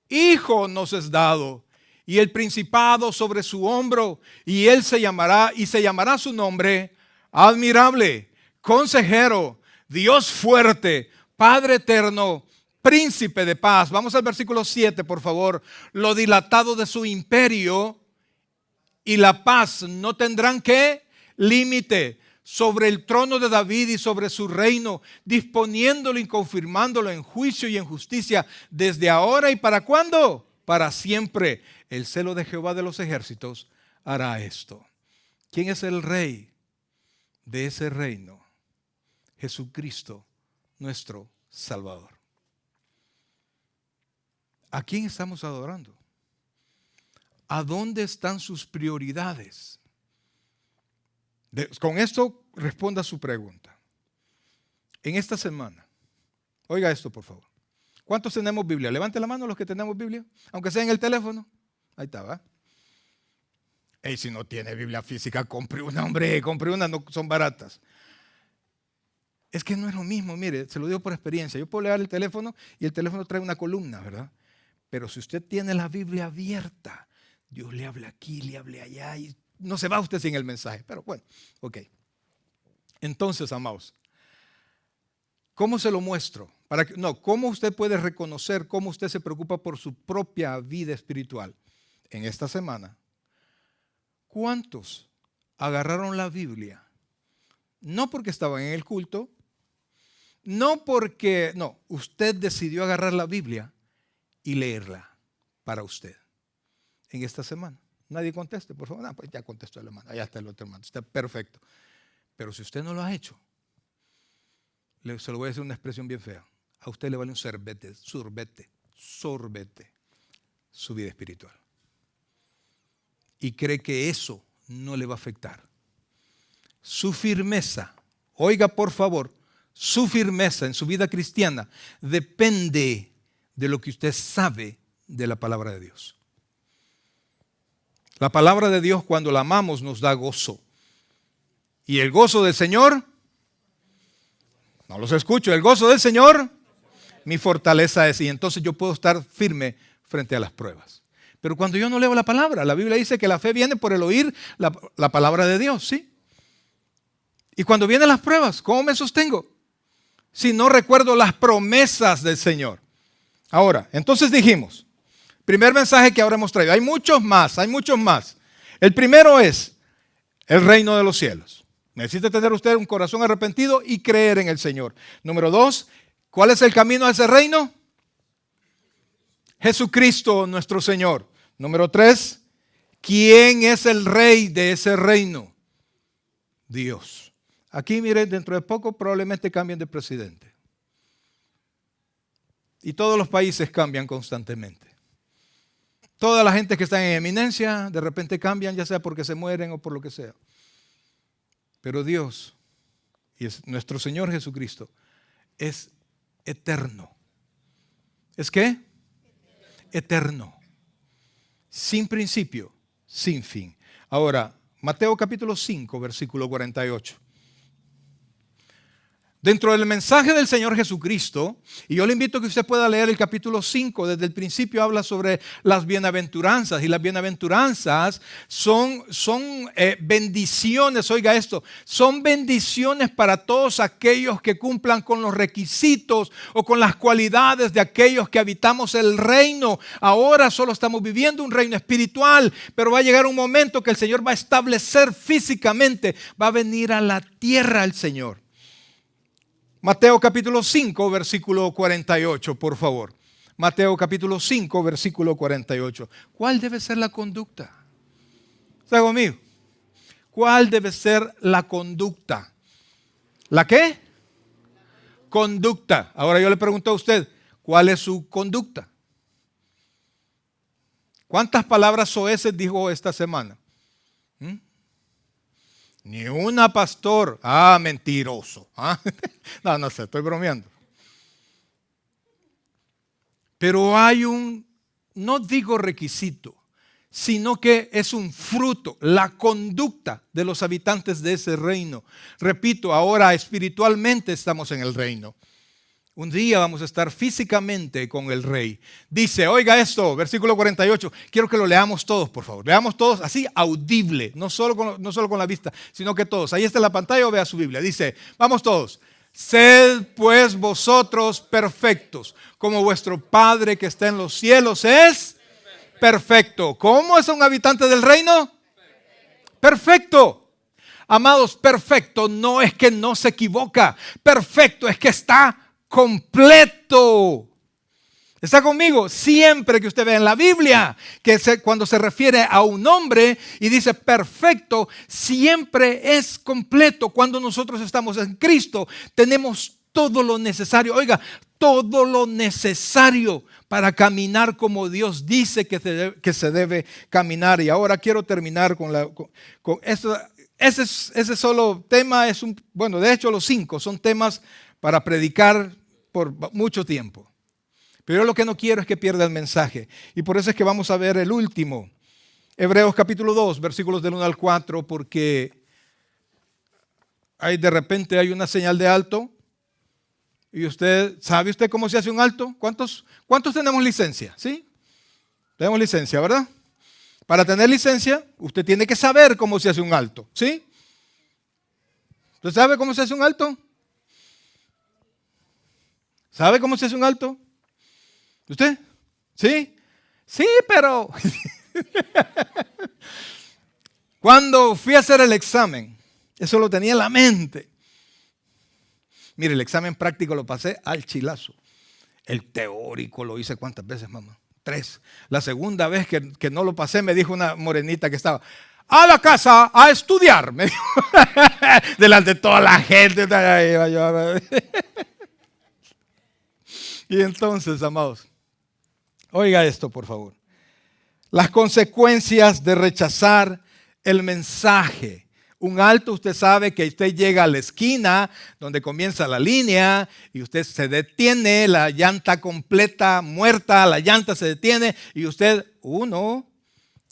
hijo nos es dado, y el principado sobre su hombro, y él se llamará su nombre, admirable, consejero, Dios fuerte, Padre eterno, príncipe de paz. Vamos al versículo 7, por favor. Lo dilatado de su imperio y la paz no tendrán ¿qué? Límite sobre el trono de David y sobre su reino, disponiéndolo y confirmándolo en juicio y en justicia desde ahora y para ¿cuándo? Para siempre. El celo de Jehová de los ejércitos hará esto. ¿Quién es el rey de ese reino? Jesucristo, nuestro Salvador. ¿A quién estamos adorando? ¿A dónde están sus prioridades? Con esto responda a su pregunta. En esta semana, oiga esto por favor. ¿Cuántos tenemos Biblia? Levante la mano los que tenemos Biblia, aunque sea en el teléfono. Ahí está, ¿va? Y si no tiene Biblia física, compre una, hombre, compre una, no son baratas. Es que no es lo mismo, mire, se lo digo por experiencia. Yo puedo leer el teléfono y el teléfono trae una columna, ¿verdad? Pero si usted tiene la Biblia abierta, Dios le habla aquí, le habla allá y no se va usted sin el mensaje. Pero bueno, ok. Entonces, amados, ¿cómo se lo muestro? ¿Cómo usted puede reconocer cómo usted se preocupa por su propia vida espiritual? En esta semana, ¿cuántos agarraron la Biblia? No porque estaban en el culto, no, usted decidió agarrar la Biblia y leerla para usted en esta semana. Nadie conteste, por favor. Pues ya contestó el hermano, allá está el otro hermano, está perfecto. Pero si usted no lo ha hecho, se lo voy a decir una expresión bien fea. A usted le vale un sorbete su vida espiritual. Y cree que eso no le va a afectar. Su firmeza, oiga por favor, su firmeza en su vida cristiana depende de lo que usted sabe de la palabra de Dios. La palabra de Dios, cuando la amamos, nos da gozo. Y el gozo del Señor, no los escucho, el gozo del Señor, mi fortaleza es. Y entonces yo puedo estar firme frente a las pruebas. Pero cuando yo no leo la palabra, la Biblia dice que la fe viene por el oír la palabra de Dios, ¿sí? Y cuando vienen las pruebas, ¿cómo me sostengo? Si no recuerdo las promesas del Señor. Ahora, entonces dijimos, primer mensaje que ahora hemos traído. Hay muchos más. El primero es el reino de los cielos. Necesita tener usted un corazón arrepentido y creer en el Señor. Número 2, ¿cuál es el camino a ese reino? Jesucristo nuestro Señor. Número 3, ¿quién es el rey de ese reino? Dios. Aquí, miren, dentro de poco probablemente cambien de presidente. Y todos los países cambian constantemente. Toda la gente que está en eminencia, de repente cambian, ya sea porque se mueren o por lo que sea. Pero Dios, y es nuestro Señor Jesucristo, es eterno. ¿Es qué? Eterno. Sin principio, sin fin. Ahora, Mateo capítulo 5, versículo 48. Dentro del mensaje del Señor Jesucristo, y yo le invito a que usted pueda leer el capítulo 5, desde el principio habla sobre las bienaventuranzas, y las bienaventuranzas son bendiciones, oiga esto, son bendiciones para todos aquellos que cumplan con los requisitos o con las cualidades de aquellos que habitamos el reino. Ahora solo estamos viviendo un reino espiritual, pero va a llegar un momento que el Señor va a establecer físicamente, va a venir a la tierra el Señor. Mateo capítulo 5, versículo 48, por favor. Mateo capítulo 5, versículo 48. ¿Cuál debe ser la conducta? ¿Está conmigo? ¿Cuál debe ser la conducta? ¿La qué? Conducta. Ahora yo le pregunto a usted, ¿cuál es su conducta? ¿Cuántas palabras soeces dijo esta semana? Ni una, pastor. Mentiroso. No sé, estoy bromeando. Pero hay no digo requisito, sino que es un fruto, la conducta de los habitantes de ese reino. Repito, ahora espiritualmente estamos en el reino. Un día vamos a estar físicamente con el Rey. Dice, oiga esto, versículo 48. Quiero que lo leamos todos, por favor. Leamos todos así, audible. No solo con la vista, sino que todos. Ahí está en la pantalla o vea su Biblia. Dice, vamos todos. Sed pues vosotros perfectos, como vuestro Padre que está en los cielos es perfecto. ¿Cómo es un habitante del reino? Perfecto. Amados, perfecto no es que no se equivoca. Perfecto es que está completo. ¿Está conmigo? Siempre que usted vea en la Biblia cuando se refiere a un hombre y dice perfecto, siempre es completo. Cuando nosotros estamos en Cristo, tenemos todo lo necesario. Oiga, todo lo necesario para caminar como Dios dice que se debe caminar. Y ahora quiero terminar con esto. Ese solo tema de hecho los 5 son temas para predicar por mucho tiempo. Pero yo lo que no quiero es que pierda el mensaje. Y por eso es que vamos a ver el último Hebreos capítulo 2, versículos del 1 al 4, porque de repente hay una señal de alto y ¿sabe usted cómo se hace un alto? ¿Cuántos tenemos licencia? ¿Sí? Tenemos licencia, ¿verdad? Para tener licencia, usted tiene que saber cómo se hace un alto, ¿sí? ¿Usted sabe cómo se hace un alto? ¿Sabe cómo se hace un alto? ¿Usted? ¿Sí? Sí, pero cuando fui a hacer el examen, eso lo tenía en la mente. Mire, el examen práctico lo pasé al chilazo. El teórico lo hice ¿cuántas veces, mamá? 3. La segunda vez que no lo pasé, me dijo una morenita que estaba, a la casa a estudiar, me dijo, delante de toda la gente. Y entonces, amados, oiga esto, por favor. Las consecuencias de rechazar el mensaje. Un alto, usted sabe que usted llega a la esquina donde comienza la línea y usted se detiene, la llanta completa, muerta, la llanta se detiene y usted, 1,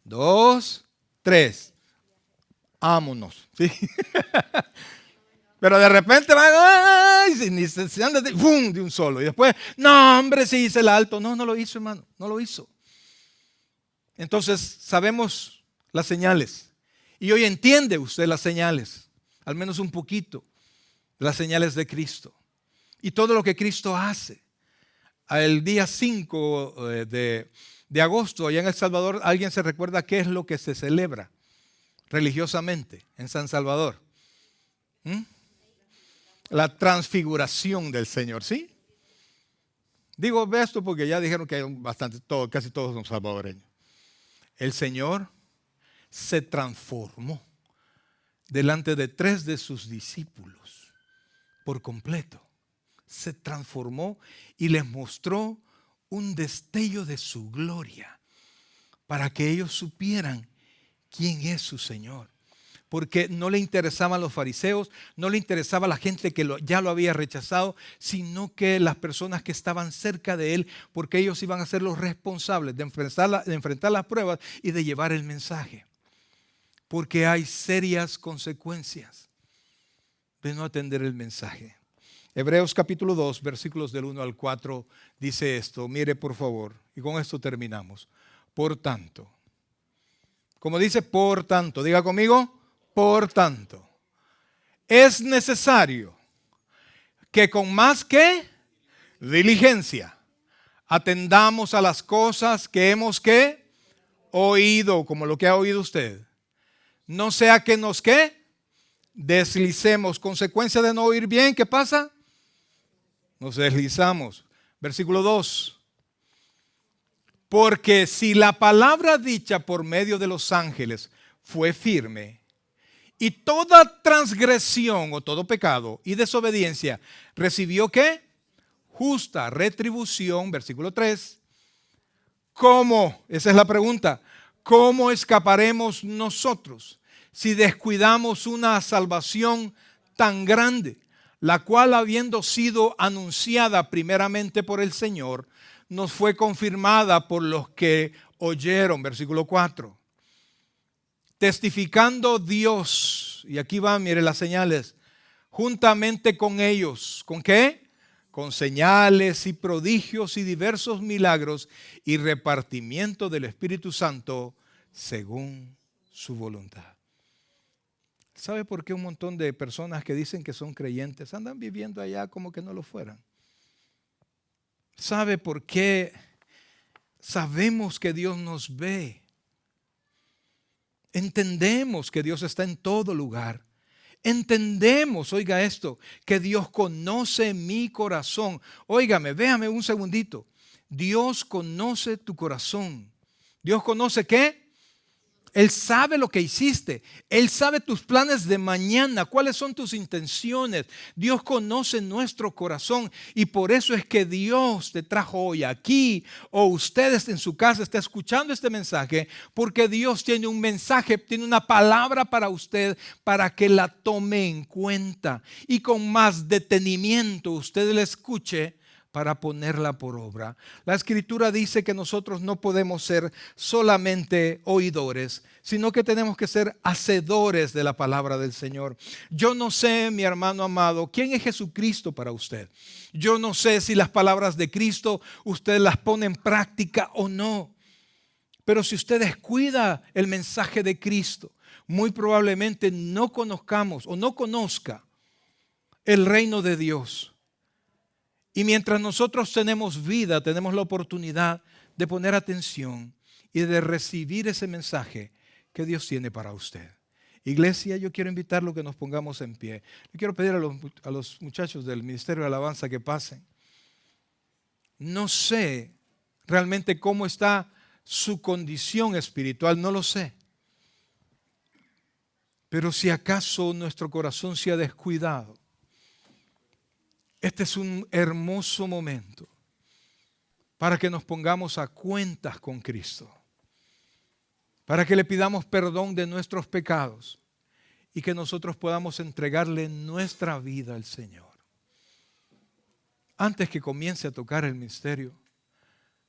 2, 3, vámonos. ¿Sí? Pero de repente van, ¡ay! Ni se anda ¡bum! De un solo. Y después, no, hombre, sí hice el alto. No, no lo hizo, hermano, no lo hizo. Entonces, sabemos las señales. Y hoy entiende usted las señales, al menos un poquito, las señales de Cristo. Y todo lo que Cristo hace. El día 5 de agosto, allá en El Salvador, ¿alguien se recuerda qué es lo que se celebra religiosamente en San Salvador? La transfiguración del Señor, ¿sí? Digo esto porque ya dijeron que hay casi todos son salvadoreños. El Señor se transformó delante de 3 de sus discípulos por completo. Se transformó y les mostró un destello de su gloria para que ellos supieran quién es su Señor. Porque no le interesaban los fariseos, no le interesaba la gente que ya lo había rechazado, sino que las personas que estaban cerca de él, porque ellos iban a ser los responsables de enfrentar las pruebas y de llevar el mensaje. Porque hay serias consecuencias de no atender el mensaje. Hebreos capítulo 2, versículos del 1 al 4, dice esto. Mire, por favor, y con esto terminamos. Por tanto, como dice por tanto, diga conmigo, por tanto, es necesario que con más que diligencia atendamos a las cosas que hemos oído, como lo que ha oído usted. No sea que nos deslicemos. Consecuencia de no oír bien, ¿qué pasa? Nos deslizamos. Versículo 2. Porque si la palabra dicha por medio de los ángeles fue firme, y toda transgresión o todo pecado y desobediencia recibió ¿qué? Justa retribución, versículo 3. ¿Cómo? Esa es la pregunta. ¿Cómo escaparemos nosotros si descuidamos una salvación tan grande, la cual habiendo sido anunciada primeramente por el Señor, nos fue confirmada por los que oyeron? Versículo 4. Testificando Dios, y aquí van, mire las señales, juntamente con ellos, ¿con qué? Con señales y prodigios y diversos milagros y repartimiento del Espíritu Santo según su voluntad. ¿Sabe por qué un montón de personas que dicen que son creyentes andan viviendo allá como que no lo fueran? ¿Sabe por qué sabemos que Dios nos ve? Entendemos que Dios está en todo lugar. Entendemos, oiga esto, que Dios conoce mi corazón. Óigame, véame un segundito. Dios conoce tu corazón. ¿Dios conoce qué? Él sabe lo que hiciste. Él sabe tus planes de mañana, cuáles son tus intenciones. Dios conoce nuestro corazón y por eso es que Dios te trajo hoy aquí o ustedes en su casa están escuchando este mensaje porque Dios tiene un mensaje, tiene una palabra para usted para que la tome en cuenta y con más detenimiento usted la escuche para ponerla por obra. La Escritura dice que nosotros no podemos ser solamente oidores, sino que tenemos que ser hacedores de la palabra del Señor. Yo no sé, mi hermano amado, quién es Jesucristo para usted. Yo no sé si las palabras de Cristo usted las pone en práctica o no. Pero si usted descuida el mensaje de Cristo, muy probablemente no conozcamos o no conozca el reino de Dios. Y mientras nosotros tenemos vida, tenemos la oportunidad de poner atención y de recibir ese mensaje que Dios tiene para usted. Iglesia, yo quiero invitarlo a que nos pongamos en pie. Yo quiero pedir a los muchachos del Ministerio de Alabanza que pasen. No sé realmente cómo está su condición espiritual, no lo sé. Pero si acaso nuestro corazón se ha descuidado, este es un hermoso momento para que nos pongamos a cuentas con Cristo, para que le pidamos perdón de nuestros pecados y que nosotros podamos entregarle nuestra vida al Señor. Antes que comience a tocar el misterio,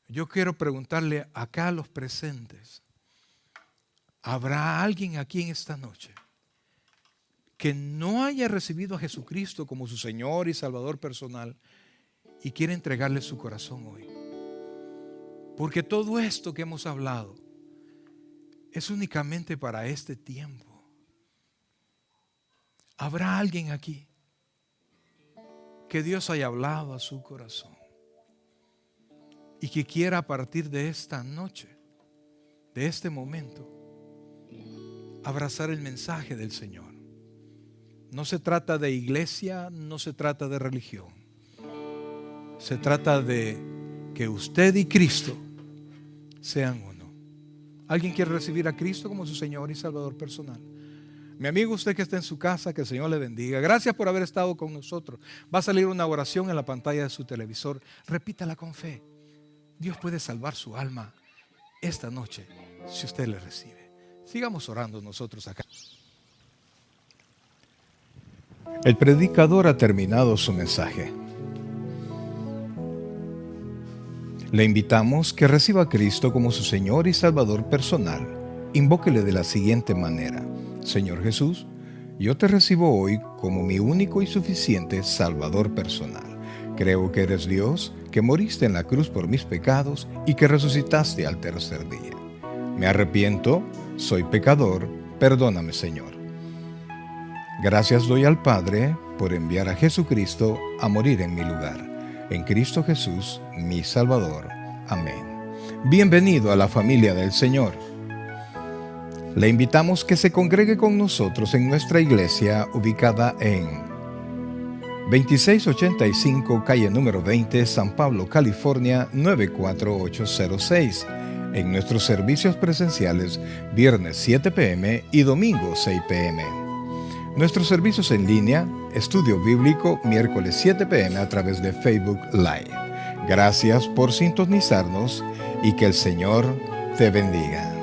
yo quiero preguntarle acá a los presentes, ¿habrá alguien aquí en esta noche que no haya recibido a Jesucristo como su Señor y Salvador personal y quiere entregarle su corazón hoy? Porque todo esto que hemos hablado es únicamente para este tiempo. ¿Habrá alguien aquí que Dios haya hablado a su corazón y que quiera a partir de esta noche, de este momento, abrazar el mensaje del Señor? No se trata de iglesia, no se trata de religión. Se trata de que usted y Cristo sean uno. ¿Alguien quiere recibir a Cristo como su Señor y Salvador personal? Mi amigo, usted que está en su casa, que el Señor le bendiga. Gracias por haber estado con nosotros. Va a salir una oración en la pantalla de su televisor. Repítala con fe. Dios puede salvar su alma esta noche si usted le recibe. Sigamos orando nosotros acá. El predicador ha terminado su mensaje. Le invitamos que reciba a Cristo como su Señor y Salvador personal. Invóquele de la siguiente manera: Señor Jesús, yo te recibo hoy como mi único y suficiente Salvador personal. Creo que eres Dios, que moriste en la cruz por mis pecados y que resucitaste al tercer día. Me arrepiento, soy pecador, perdóname, Señor. Gracias doy al Padre por enviar a Jesucristo a morir en mi lugar. En Cristo Jesús, mi Salvador. Amén. Bienvenido a la familia del Señor. Le invitamos que se congregue con nosotros en nuestra iglesia ubicada en 2685 calle número 20, San Pablo, California 94806. En nuestros servicios presenciales, viernes 7 p.m. y domingo 6 p.m. Nuestros servicios en línea, estudio bíblico, miércoles 7 p.m. a través de Facebook Live. Gracias por sintonizarnos y que el Señor te bendiga.